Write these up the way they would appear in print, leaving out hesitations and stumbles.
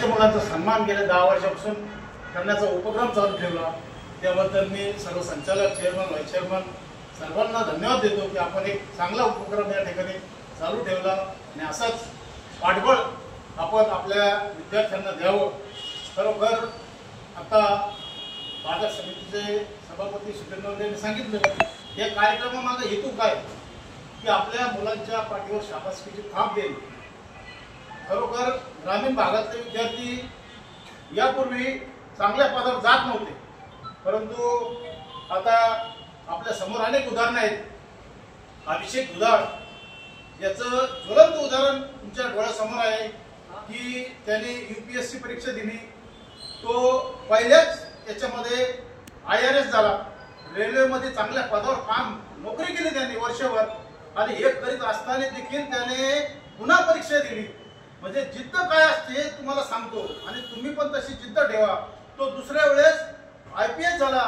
दिव्यांग मुलांचा सन्मान गेल्या 10 वर्षापासून करण्याचा उपक्रम चालू ठेवला। त्याबद्दल मी सर्व संचालक, चेअरमन, व्हाईस चेअरमन सर्वांना धन्यवाद देतो की आपण एक चांगला उपक्रम या ठिकाणी चालू ठेवला आणि असाच पाठबळ आपण आपल्या विद्यार्थ्यांना द्यावं। खरोखर आता बाजार समितीचे सभापती सुरेंद्र यांनी सांगितलं या कार्यक्रमामागे हेतू काय की आपल्या मुलांच्या पाठीवर शाबासकीची थाप देणे। खरोखर ग्रामीण भागातले विद्यार्थी यापूर्वी चांगल्या पदावर जात नव्हते, परंतु आता आपल्या समोर अनेक उदाहरणं आहेत। अभिषेक दुधाळ याचं ज्वलंत उदाहरण तुमच्या डोळ्यासमोर आहे की त्याने UPSC परीक्षा दिली, तो पहिल्याच याच्यामध्ये IRS झाला, रेल्वेमध्ये चांगल्या पदावर काम नोकरी केली त्यांनी वर्षभर आणि हे करीत असताना देखील त्याने पुन्हा परीक्षा दिली। म्हणजे जिद्द काय असते तुम्हाला सांगतो आणि तुम्ही पण तशी जिद्द ठेवा। तो दुसऱ्या वेळेस IPS झाला।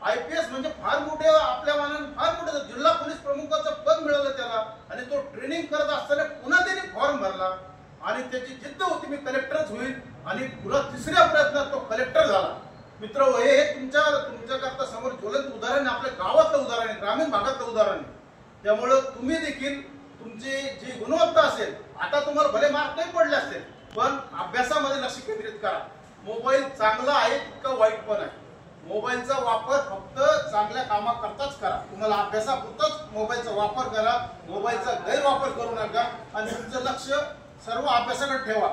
IPS म्हणजे फार मोठे आपल्या मानाने फार मोठे जिल्हा पोलीस प्रमुखाचं पद मिळालं त्याला आणि तो ट्रेनिंग करत असताना पुन्हा त्याने फॉर्म भरला आणि त्याची जिद्द होती मी कलेक्टरच होईल आणि पुन्हा तिसऱ्या प्रयत्नात तो कलेक्टर झाला। मित्र हे तुमच्याकरता समोर ज्वलंत उदाहरण आपल्या गावातलं उदाहरण आहे, ग्रामीण भागातलं उदाहरण आहे। त्यामुळे तुम्ही देखील तुमची जी गुणवत्ता असेल, आता तुम्हाला भले मार्क नाही पडले असतील पण अभ्यासामध्ये लक्ष केंद्रित करा। मोबाईल चांगला आहे तितका वाईट पण आहे। मोबाईलचा वापर फक्त चांगल्या कामाकरताच करा, तुम्हाला अभ्यासापुरताच मोबाईलचा वापर करा, मोबाईलचा गैरवापर करू नका आणि तुमचं लक्ष सर्व अभ्यासाकडे ठेवा।